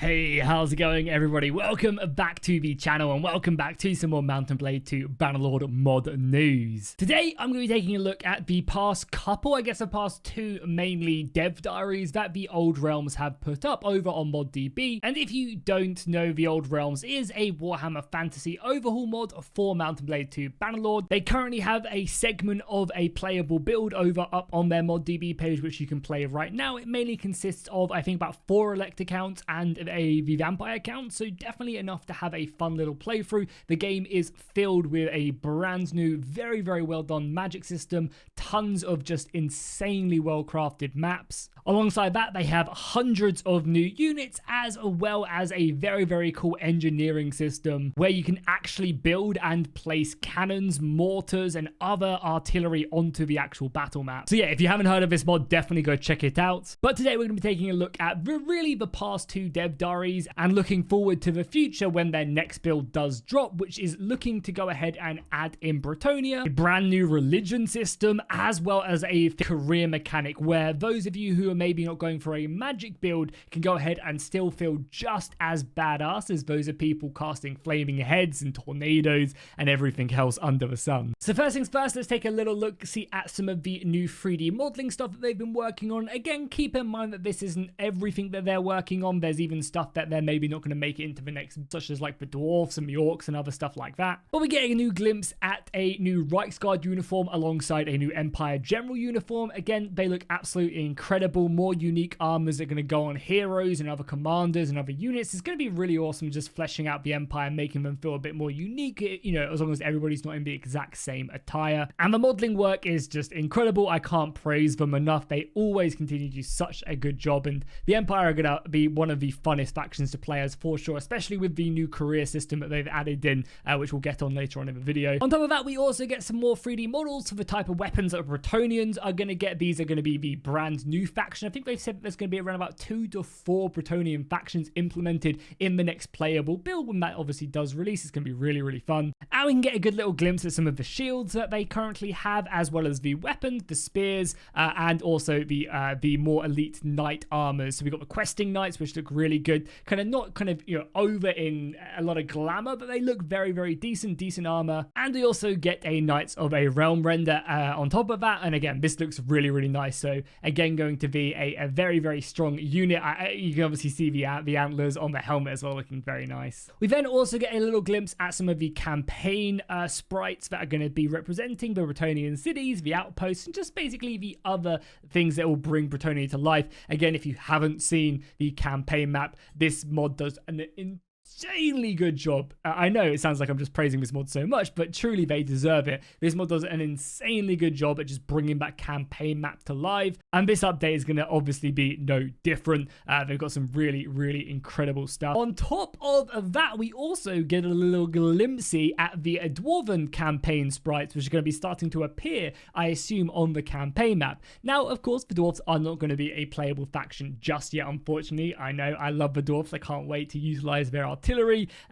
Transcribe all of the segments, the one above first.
Hey, how's it going, everybody? Welcome back to the channel and welcome back to some more Mount & Blade 2 Bannerlord mod news. Today, I'm going to be taking a look at the past couple, the past two mainly dev diaries that the Old Realms have put up over on ModDB. And if you don't know, the Old Realms is a Warhammer Fantasy overhaul mod for Mount & Blade 2 Bannerlord. They currently have a segment of a playable build over up on their ModDB page, which you can play right now. It mainly consists of, I think, about 4 elect accounts and a vampire account, so definitely enough to have a fun little playthrough. The game is filled with a brand new, very well done magic system, tons of just insanely well crafted maps. Alongside that, they have hundreds of new units, as well as a very cool engineering system where you can actually build and place cannons, mortars, and other artillery onto the actual battle map. So yeah, if you haven't heard of this mod, definitely go check it out. But today we're going to be taking a look at really the past two dev diaries and looking forward to the future when their next build does drop, which is looking to go ahead and add in Bretonnia a brand new religion system, as well as a career mechanic where those of you who are maybe not going for a magic build can go ahead and still feel just as badass as those of people casting flaming heads and tornadoes and everything else under the sun. So first things first, let's take a little look see at some of the new 3D modeling stuff that they've been working on. Again, keep in mind that this isn't everything that they're working on. There's even stuff that they're maybe not going to make it into the next, such as like the dwarfs and the orcs and other stuff like that. But we're getting a new glimpse at a new Reichsguard uniform alongside a new Empire General uniform. Again, they look absolutely incredible. More unique armors are going to go on heroes and other commanders and other units. It's going to be really awesome just fleshing out the Empire, making them feel a bit more unique, you know, as long as everybody's not in the exact same attire. And the modeling work is just incredible. I can't praise them enough. They always continue to do such a good job, and the Empire are going to be one of the funnest factions to play as for sure, especially with the new career system that they've added in, which we'll get on later on in the video. On top of that, we also get some more 3D models for the type of weapons that Bretonians are going to get. These are going to be the brand new faction. I think they've said that there's going to be around about 2 to 4 Bretonian factions implemented in the next playable build. When that obviously does release, it's going to be really fun. And we can get a good little glimpse at some of the shields that they currently have, as well as the weapons, the spears, and also the more elite knight armors. So we've got the questing knights, which look really good, not you know, over in a lot of glamour, but they look very decent armor. And we also get a Knights of a Realm render on top of that, and again, this looks really nice. So again, going to be a very strong unit. You can obviously see the antlers on the helmet as well, looking very nice. We then also get a little glimpse at some of the campaign sprites that are going to be representing the Bretonian cities, the outposts, and just basically the other things that will bring Bretonia to life. Again, if you haven't seen the campaign map, this mod does an insanely good job. I know it sounds like I'm just praising this mod so much, but truly they deserve it. This mod does an insanely good job at just bringing that campaign map to life, and this update is going to obviously be no different. They've got some really incredible stuff. On top of that, we also get a little glimpse at the Dwarven campaign sprites, which are going to be starting to appear, I assume, on the campaign map. Now, of course, the dwarves are not going to be a playable faction just yet, unfortunately. I know, I love the dwarves. I can't wait to utilize their artillery.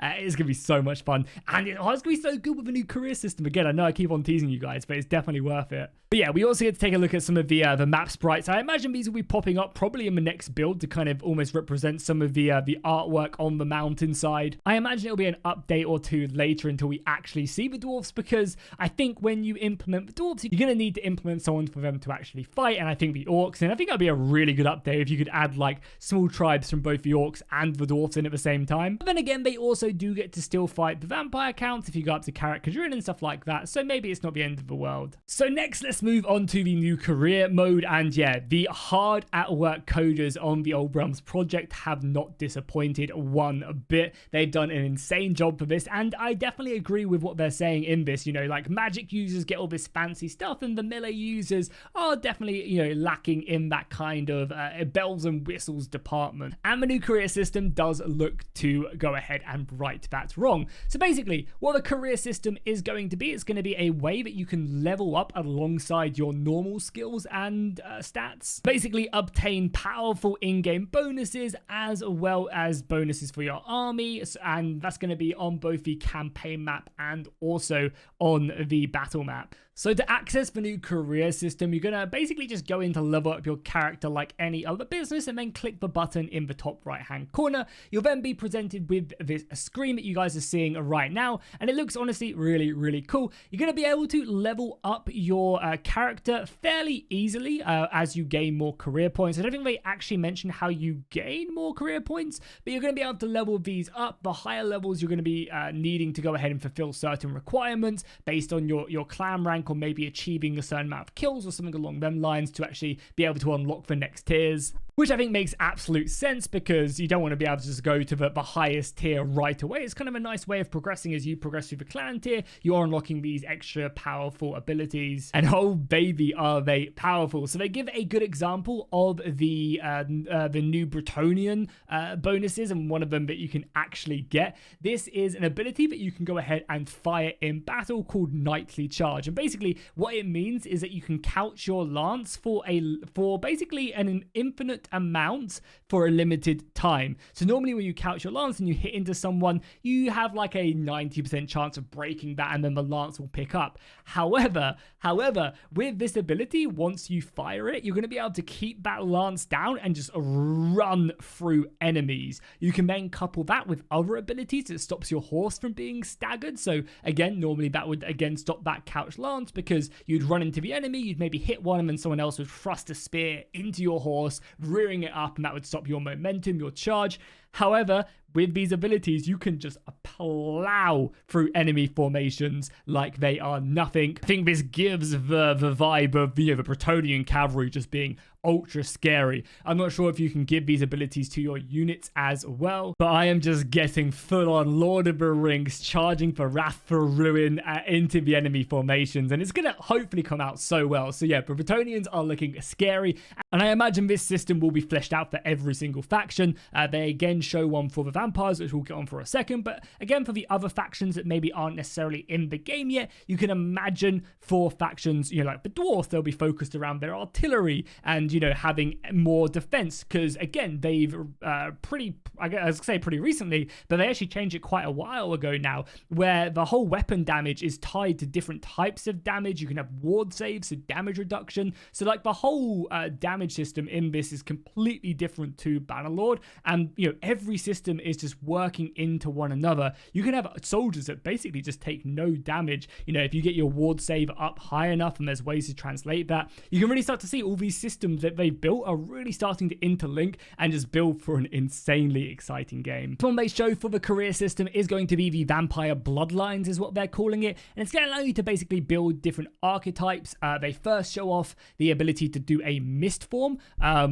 It's going to be so much fun, and it's going to be so good with a new career system. Again, I know I keep on teasing you guys, but it's definitely worth it. But yeah, we also get to take a look at some of the map sprites. I imagine these will be popping up probably in the next build to kind of almost represent some of the artwork on the mountainside. I imagine it'll be an update or two later until we actually see the dwarves, because I think when you implement the dwarves, you're going to need to implement someone for them to actually fight, and I think the orcs, and I think that'd be a really good update if you could add like small tribes from both the orcs and the dwarves in at the same time. But then again, they also do get to still fight the vampire counts if you go up to Karak Kadrin and stuff like that, so maybe it's not the end of the world. So next, let's move on to the new career mode, and yeah, the hard at work coders on the Old Realms project have not disappointed one bit. They've done an insane job for this, and I definitely agree with what they're saying in this. You know, like magic users get all this fancy stuff, and the melee users are definitely, you know, lacking in that kind of bells and whistles department. And the new career system does look to go ahead and right that wrong. So basically, what the career system is going to be, it's going to be a way that you can level up alongside your normal skills and stats. Basically, obtain powerful in-game bonuses as well as bonuses for your army, and that's going to be on both the campaign map and also on the battle map. So to access the new career system, you're going to basically just go in to level up your character like any other business and then click the button in the top right hand corner. You'll then be presented with this screen that you guys are seeing right now, and it looks honestly really cool. You're going to be able to level up your character fairly easily as you gain more career points. I don't think they actually mention how you gain more career points, but you're going to be able to level these up. The higher levels, you're going to be needing to go ahead and fulfill certain requirements based on your clan rank, or maybe achieving a certain amount of kills or something along them lines to actually be able to unlock the next tiers. Which I think makes absolute sense, because you don't want to be able to just go to the highest tier right away. It's kind of a nice way of progressing. As you progress through the clan tier, you're unlocking these extra powerful abilities. And oh baby, are they powerful. So they give a good example of the new Bretonian bonuses, and one of them that you can actually get. This is an ability that you can go ahead and fire in battle called Knightly Charge. And basically what it means is that you can couch your lance for basically an infinite amount for a limited time. So normally when you couch your lance and you hit into someone, you have like a 90% chance of breaking that, and then the lance will pick up. However, with this ability, once you fire it, you're going to be able to keep that lance down and just run through enemies. You can then couple that with other abilities that stops your horse from being staggered. So again, normally that would again stop that couch lance, because you'd run into the enemy, you'd maybe hit one, and then someone else would thrust a spear into your horse, rearing it up, and that would stop your momentum, your charge. However, with these abilities, you can just plow through enemy formations like they are nothing. I think this gives the vibe of the Bretonian cavalry just being ultra scary. I'm not sure if you can give these abilities to your units as well, but I am just getting full on Lord of the Rings, charging for Wrath for Ruin into the enemy formations, and it's going to hopefully come out so well. So yeah, the Bretonians are looking scary, and I imagine this system will be fleshed out for every single faction. They again show one for the vampires, which we'll get on for a second, but again for the other factions that maybe aren't necessarily in the game yet, you can imagine for factions, like the dwarf, they'll be focused around their artillery and having more defense, because again they've pretty recently, but they actually changed it quite a while ago now, where the whole weapon damage is tied to different types of damage. You can have ward saves, so damage reduction. So like the whole damage system in this is completely different to Bannerlord, and every system is just working into one another. You can have soldiers that basically just take no damage. If you get your ward save up high enough, and there's ways to translate that, you can really start to see all these systems that they've built are really starting to interlink and just build for an insanely exciting game. The one they show for the career system is going to be the Vampire Bloodlines, is what they're calling it, and it's going to allow you to basically build different archetypes. They first show off the ability to do a mist form,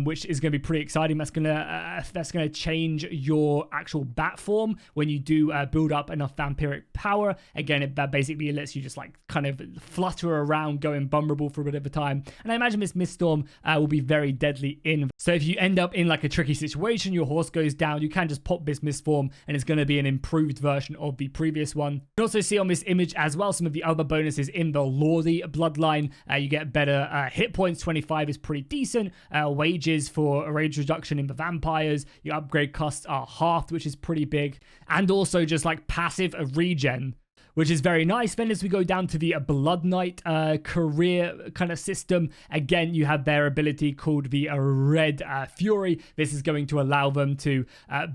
which is going to be pretty exciting. That's going to change your actual bat form when you do build up enough vampiric power. Again, that basically lets you just kind of flutter around, go invulnerable for a bit of a time. And I imagine this mist storm will be very deadly in. So if you end up in a tricky situation, your horse goes down, you can just pop this mist form, and it's going to be an improved version of the previous one. You can also see on this image as well some of the other bonuses in the Lordy bloodline. You get better hit points. 25 is pretty decent. Wages for a rage reduction in the vampires. Your upgrade costs are halved, which is pretty big. And also just passive regen, which is very nice. Then as we go down to the Blood Knight career kind of system, again, you have their ability called the Red Fury. This is going to allow them to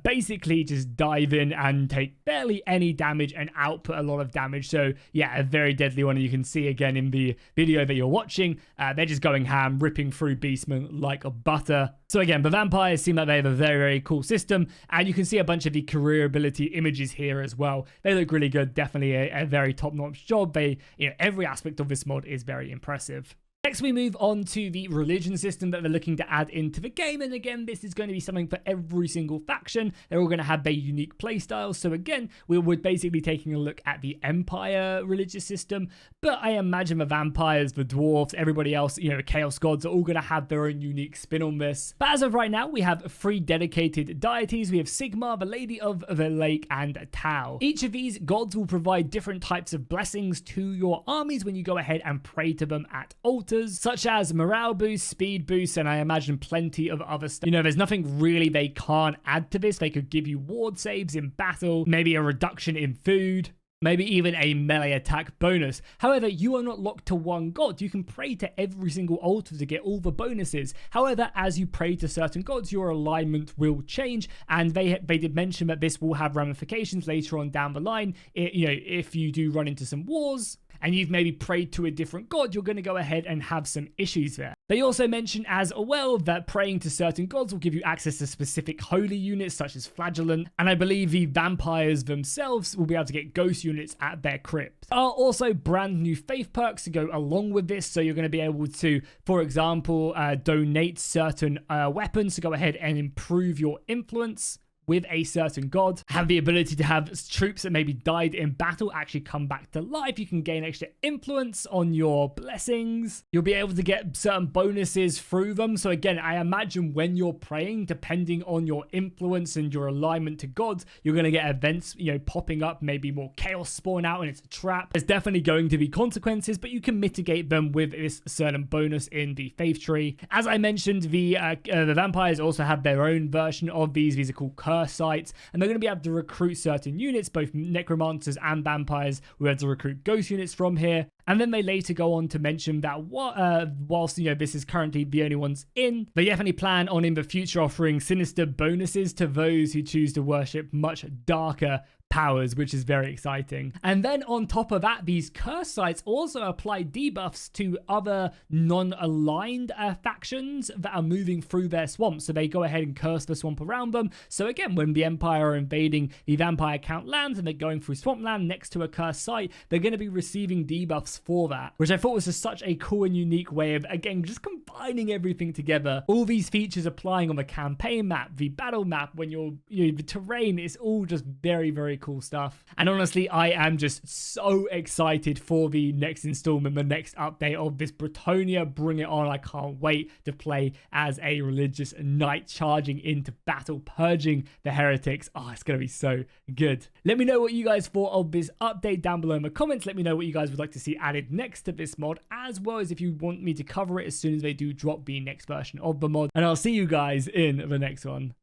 basically just dive in and take barely any damage and output a lot of damage. So yeah, a very deadly one. You can see again in the video that you're watching, they're just going ham, ripping through beastmen like a butter. So again, the vampires seem like they have a very cool system, and you can see a bunch of the career ability images here as well. They look really good. Definitely a very top-notch job. Every aspect of this mod is very impressive. Next, we move on to the religion system that they're looking to add into the game. And again, this is going to be something for every single faction. They're all going to have their unique playstyles. So again, we're basically taking a look at the Empire religious system. But I imagine the vampires, the dwarves, everybody else, Chaos Gods are all going to have their own unique spin on this. But as of right now, we have 3 dedicated deities. We have Sigmar, the Lady of the Lake, and Tau. Each of these gods will provide different types of blessings to your armies when you go ahead and pray to them at altars, such as morale boost, speed boost, and I imagine plenty of other stuff. There's nothing really they can't add to this. They could give you ward saves in battle, maybe a reduction in food. maybe even a melee attack bonus. However, you are not locked to one god. You can pray to every single altar to get all the bonuses. However, as you pray to certain gods, your alignment will change, and they did mention that this will have ramifications later on down the line. If you do run into some wars and you've maybe prayed to a different god, you're going to go ahead and have some issues there. They also mention as well that praying to certain gods will give you access to specific holy units such as Flagellant, and I believe the vampires themselves will be able to get ghost units at their crypt. There are also brand new faith perks to go along with this, so you're going to be able to, for example, donate certain weapons to go ahead and improve your influence with a certain god, have the ability to have troops that maybe died in battle actually come back to life. You can gain extra influence on your blessings. You'll be able to get certain bonuses through them. So again, I imagine when you're praying, depending on your influence and your alignment to gods, you're going to get events, popping up, maybe more chaos spawn out and it's a trap. There's definitely going to be consequences, but you can mitigate them with this certain bonus in the faith tree. As I mentioned, the vampires also have their own version of these. These are called curse sites, and they're going to be able to recruit certain units, both necromancers and vampires. We're able to recruit ghost units from here. And then they later go on to mention that whilst this is currently the only ones in, they definitely plan on in the future offering sinister bonuses to those who choose to worship much darker powers, which is very exciting. And then on top of that, these curse sites also apply debuffs to other non-aligned factions that are moving through their swamp. So they go ahead and curse the swamp around them. So again, when the Empire are invading the vampire count lands and they're going through swampland next to a cursed site, they're going to be receiving debuffs for that, which I thought was just such a cool and unique way of, again, just combining everything together. All these features applying on the campaign map, the battle map, when the terrain is all just very, very cool stuff. And honestly, I am just so excited for the next installment, the next update of this Bretonnia. Bring it on. I can't wait to play as a religious knight charging into battle, purging the heretics. Oh, it's going to be so good. Let me know what you guys thought of this update down below in the comments. Let me know what you guys would like to see added next to this mod, as well as if you want me to cover it as soon as they do drop the next version of the mod. And I'll see you guys in the next one.